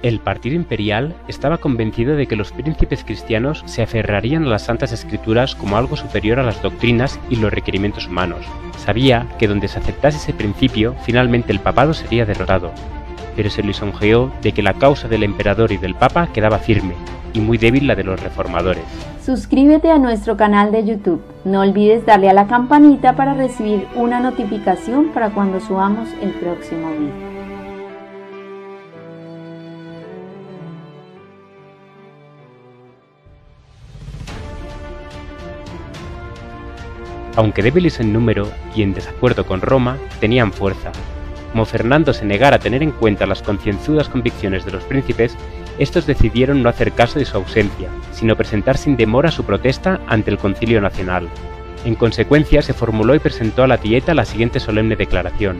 El partido imperial estaba convencido de que los príncipes cristianos se aferrarían a las Santas Escrituras como algo superior a las doctrinas y los requerimientos humanos. Sabía que donde se aceptase ese principio, finalmente el papado sería derrotado, pero se lisonjeó de que la causa del emperador y del papa quedaba firme, y muy débil la de los reformadores. Suscríbete a nuestro canal de YouTube. No olvides darle a la campanita para recibir una notificación para cuando subamos el próximo video. Aunque débiles en número y en desacuerdo con Roma, tenían fuerza. Como Fernando se negara a tener en cuenta las concienzudas convicciones de los príncipes, estos decidieron no hacer caso de su ausencia, sino presentar sin demora su protesta ante el Concilio Nacional. En consecuencia, se formuló y presentó a la Tieta la siguiente solemne declaración: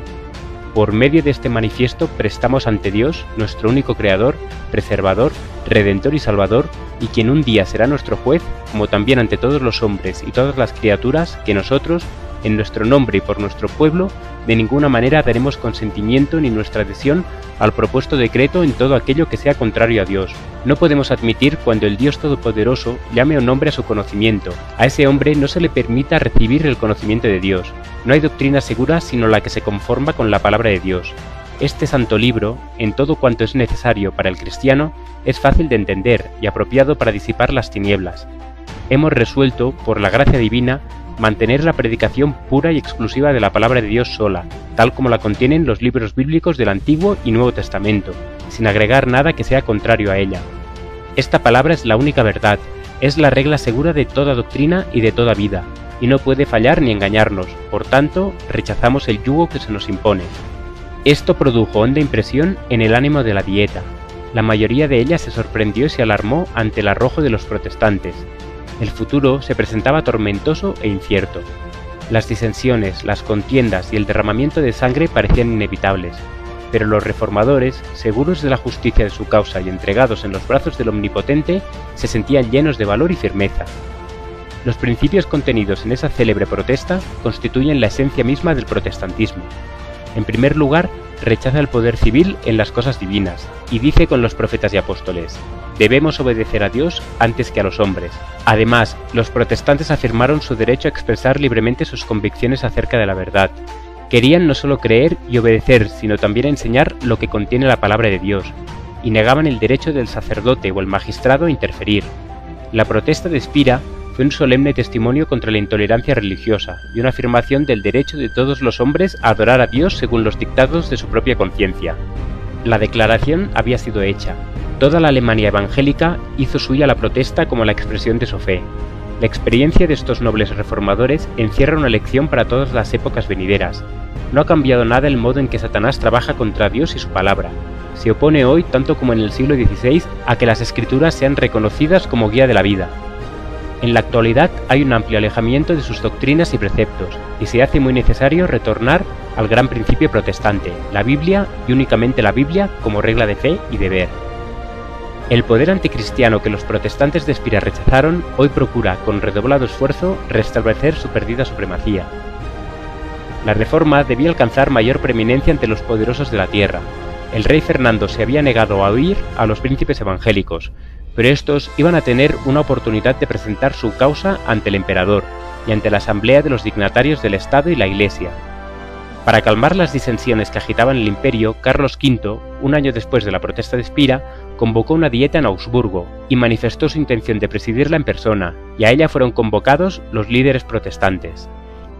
por medio de este manifiesto prestamos ante Dios, nuestro único Creador, Preservador, Redentor y Salvador, y quien un día será nuestro juez, como también ante todos los hombres y todas las criaturas, que nosotros, en nuestro nombre y por nuestro pueblo, de ninguna manera daremos consentimiento ni nuestra adhesión al propuesto decreto en todo aquello que sea contrario a Dios. No podemos admitir cuando el Dios Todopoderoso llame a un hombre a su conocimiento. A ese hombre no se le permita recibir el conocimiento de Dios. No hay doctrina segura sino la que se conforma con la palabra de Dios. Este santo libro, en todo cuanto es necesario para el cristiano, es fácil de entender y apropiado para disipar las tinieblas. Hemos resuelto, por la gracia divina, mantener la predicación pura y exclusiva de la palabra de Dios sola, tal como la contienen los libros bíblicos del Antiguo y Nuevo Testamento, sin agregar nada que sea contrario a ella. Esta palabra es la única verdad, es la regla segura de toda doctrina y de toda vida, y no puede fallar ni engañarnos, por tanto, rechazamos el yugo que se nos impone. Esto produjo honda impresión en el ánimo de la Dieta. La mayoría de ella se sorprendió y se alarmó ante el arrojo de los protestantes. El futuro se presentaba tormentoso e incierto. Las disensiones, las contiendas y el derramamiento de sangre parecían inevitables, pero los reformadores, seguros de la justicia de su causa y entregados en los brazos del Omnipotente, se sentían llenos de valor y firmeza. Los principios contenidos en esa célebre protesta constituyen la esencia misma del protestantismo. En primer lugar, rechaza el poder civil en las cosas divinas, y dice con los profetas y apóstoles: debemos obedecer a Dios antes que a los hombres. Además, los protestantes afirmaron su derecho a expresar libremente sus convicciones acerca de la verdad. Querían no solo creer y obedecer, sino también enseñar lo que contiene la palabra de Dios, y negaban el derecho del sacerdote o el magistrado a interferir. La protesta de Spira fue un solemne testimonio contra la intolerancia religiosa y una afirmación del derecho de todos los hombres a adorar a Dios según los dictados de su propia conciencia. La declaración había sido hecha. Toda la Alemania evangélica hizo suya la protesta como la expresión de su fe. La experiencia de estos nobles reformadores encierra una lección para todas las épocas venideras. No ha cambiado nada el modo en que Satanás trabaja contra Dios y su palabra. Se opone hoy, tanto como en el siglo XVI, a que las Escrituras sean reconocidas como guía de la vida. En la actualidad hay un amplio alejamiento de sus doctrinas y preceptos, y se hace muy necesario retornar al gran principio protestante, la Biblia y únicamente la Biblia como regla de fe y deber. El poder anticristiano que los protestantes de Spira rechazaron, hoy procura, con redoblado esfuerzo, restablecer su perdida supremacía. La reforma debía alcanzar mayor preeminencia ante los poderosos de la tierra. El rey Fernando se había negado a oír a los príncipes evangélicos, pero estos iban a tener una oportunidad de presentar su causa ante el emperador y ante la asamblea de los dignatarios del Estado y la Iglesia. Para calmar las disensiones que agitaban el imperio, Carlos V, un año después de la protesta de Spira, convocó una dieta en Augsburgo y manifestó su intención de presidirla en persona, y a ella fueron convocados los líderes protestantes.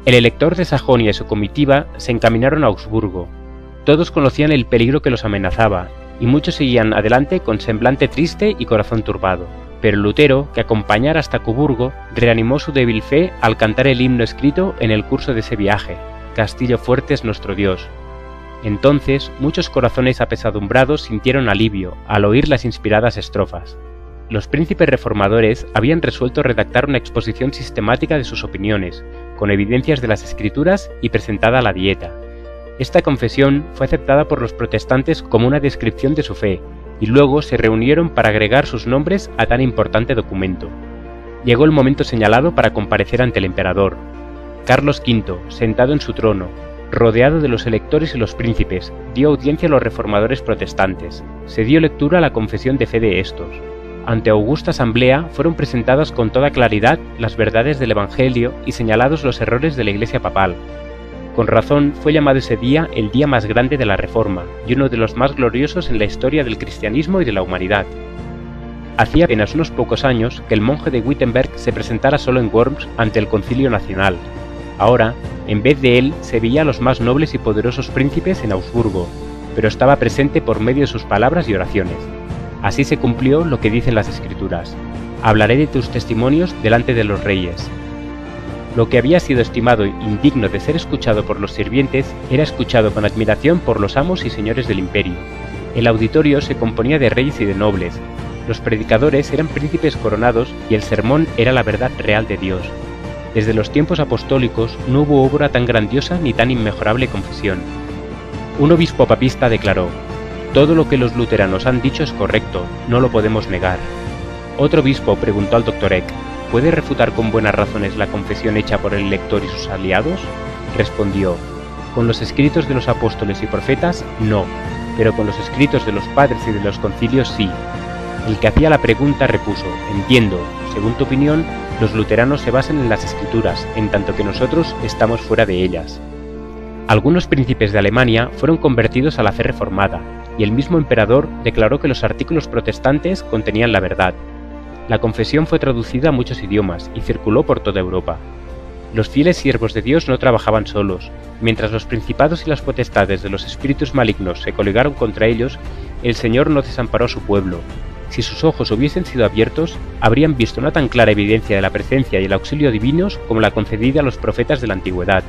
El elector de Sajonia y su comitiva se encaminaron a Augsburgo. Todos conocían el peligro que los amenazaba, y muchos seguían adelante con semblante triste y corazón turbado. Pero Lutero, que acompañara hasta Coburgo, reanimó su débil fe al cantar el himno escrito en el curso de ese viaje: Castillo fuerte es nuestro Dios. Entonces, muchos corazones apesadumbrados sintieron alivio al oír las inspiradas estrofas. Los príncipes reformadores habían resuelto redactar una exposición sistemática de sus opiniones, con evidencias de las Escrituras y presentada a la Dieta. Esta confesión fue aceptada por los protestantes como una descripción de su fe, y luego se reunieron para agregar sus nombres a tan importante documento. Llegó el momento señalado para comparecer ante el emperador. Carlos V, sentado en su trono, rodeado de los electores y los príncipes, dio audiencia a los reformadores protestantes. Se dio lectura a la confesión de fe de estos. Ante augusta asamblea fueron presentadas con toda claridad las verdades del Evangelio y señalados los errores de la Iglesia papal. Con razón fue llamado ese día el día más grande de la Reforma y uno de los más gloriosos en la historia del cristianismo y de la humanidad. Hacía apenas unos pocos años que el monje de Wittenberg se presentara solo en Worms ante el Concilio Nacional. Ahora, en vez de él, se veía a los más nobles y poderosos príncipes en Augsburgo, pero estaba presente por medio de sus palabras y oraciones. Así se cumplió lo que dicen las Escrituras: hablaré de tus testimonios delante de los reyes. Lo que había sido estimado indigno de ser escuchado por los sirvientes era escuchado con admiración por los amos y señores del imperio. El auditorio se componía de reyes y de nobles. Los predicadores eran príncipes coronados y el sermón era la verdad real de Dios. Desde los tiempos apostólicos no hubo obra tan grandiosa ni tan inmejorable confesión. Un obispo papista declaró: todo lo que los luteranos han dicho es correcto, no lo podemos negar. Otro obispo preguntó al Dr. Eck: ¿puede refutar con buenas razones la confesión hecha por el lector y sus aliados? Respondió: con los escritos de los apóstoles y profetas, no, pero con los escritos de los padres y de los concilios sí. El que hacía la pregunta repuso: entiendo, según tu opinión, los luteranos se basan en las Escrituras, en tanto que nosotros estamos fuera de ellas. Algunos príncipes de Alemania fueron convertidos a la fe reformada, y el mismo emperador declaró que los artículos protestantes contenían la verdad. La confesión fue traducida a muchos idiomas y circuló por toda Europa. Los fieles siervos de Dios no trabajaban solos. Mientras los principados y las potestades de los espíritus malignos se coligaron contra ellos, el Señor no desamparó a su pueblo. Si sus ojos hubiesen sido abiertos, habrían visto una tan clara evidencia de la presencia y el auxilio divinos como la concedida a los profetas de la antigüedad.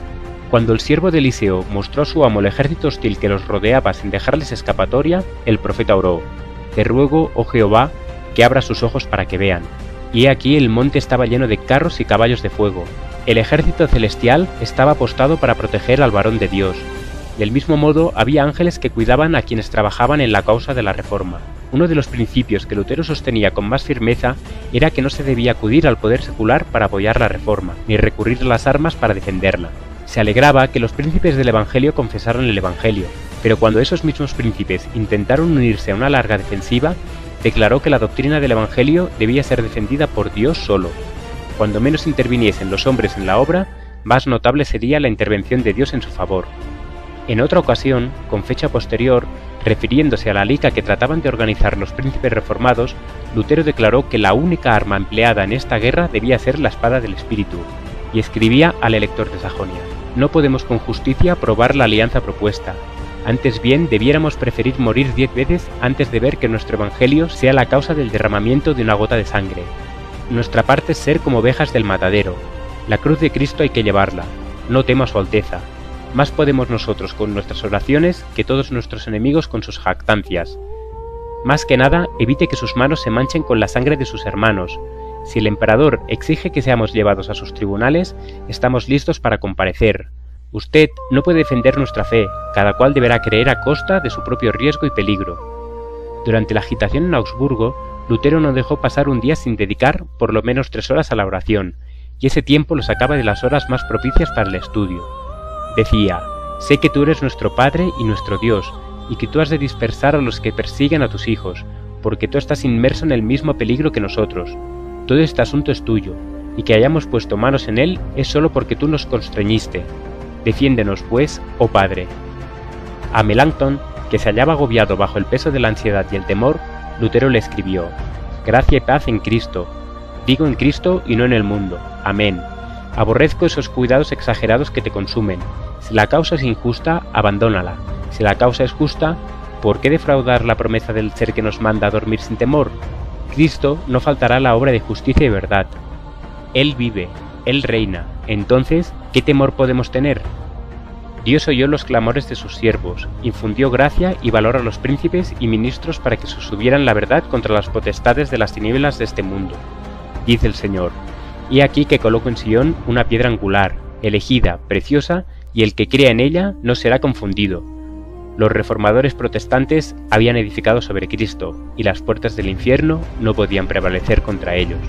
Cuando el siervo de Eliseo mostró a su amo el ejército hostil que los rodeaba sin dejarles escapatoria, el profeta oró: te ruego, oh Jehová, que abra sus ojos para que vean. Y he aquí el monte estaba lleno de carros y caballos de fuego. El ejército celestial estaba apostado para proteger al varón de Dios. Del mismo modo, había ángeles que cuidaban a quienes trabajaban en la causa de la reforma. Uno de los principios que Lutero sostenía con más firmeza era que no se debía acudir al poder secular para apoyar la reforma, ni recurrir a las armas para defenderla. Se alegraba que los príncipes del Evangelio confesaran el Evangelio, pero cuando esos mismos príncipes intentaron unirse a una larga defensiva, declaró que la doctrina del Evangelio debía ser defendida por Dios solo. Cuando menos interviniesen los hombres en la obra, más notable sería la intervención de Dios en su favor. En otra ocasión, con fecha posterior, refiriéndose a la liga que trataban de organizar los príncipes reformados, Lutero declaró que la única arma empleada en esta guerra debía ser la espada del Espíritu, y escribía al elector de Sajonia: no podemos con justicia aprobar la alianza propuesta. Antes bien, debiéramos preferir morir 10 veces antes de ver que nuestro evangelio sea la causa del derramamiento de una gota de sangre. Nuestra parte es ser como ovejas del matadero. La cruz de Cristo hay que llevarla. No tema a su Alteza. Más podemos nosotros con nuestras oraciones que todos nuestros enemigos con sus jactancias. Más que nada, evite que sus manos se manchen con la sangre de sus hermanos. Si el emperador exige que seamos llevados a sus tribunales, estamos listos para comparecer. Usted no puede defender nuestra fe, cada cual deberá creer a costa de su propio riesgo y peligro. Durante la agitación en Augsburgo, Lutero no dejó pasar un día sin dedicar por lo menos 3 horas a la oración, y ese tiempo lo sacaba de las horas más propicias para el estudio. Decía: sé que tú eres nuestro Padre y nuestro Dios, y que tú has de dispersar a los que persiguen a tus hijos, porque tú estás inmerso en el mismo peligro que nosotros. Todo este asunto es tuyo, y que hayamos puesto manos en él es solo porque tú nos constreñiste. Defiéndenos, pues, oh Padre. A Melanchthon, que se hallaba agobiado bajo el peso de la ansiedad y el temor, Lutero le escribió: gracia y paz en Cristo. Digo en Cristo y no en el mundo. Amén. Aborrezco esos cuidados exagerados que te consumen. Si la causa es injusta, abandónala. Si la causa es justa, ¿por qué defraudar la promesa del ser que nos manda a dormir sin temor? Cristo no faltará a la obra de justicia y verdad. Él vive, Él reina. Entonces, ¿qué temor podemos tener? Dios oyó los clamores de sus siervos, infundió gracia y valor a los príncipes y ministros para que sostuvieran la verdad contra las potestades de las tinieblas de este mundo. Dice el Señor: he aquí que coloco en Sion una piedra angular, elegida, preciosa, y el que crea en ella no será confundido. Los reformadores protestantes habían edificado sobre Cristo, y las puertas del infierno no podían prevalecer contra ellos.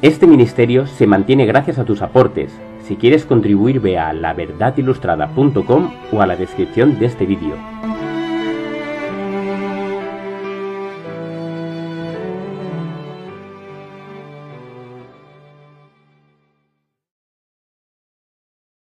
Este ministerio se mantiene gracias a tus aportes. Si quieres contribuir, ve a laverdadilustrada.com o a la descripción de este vídeo.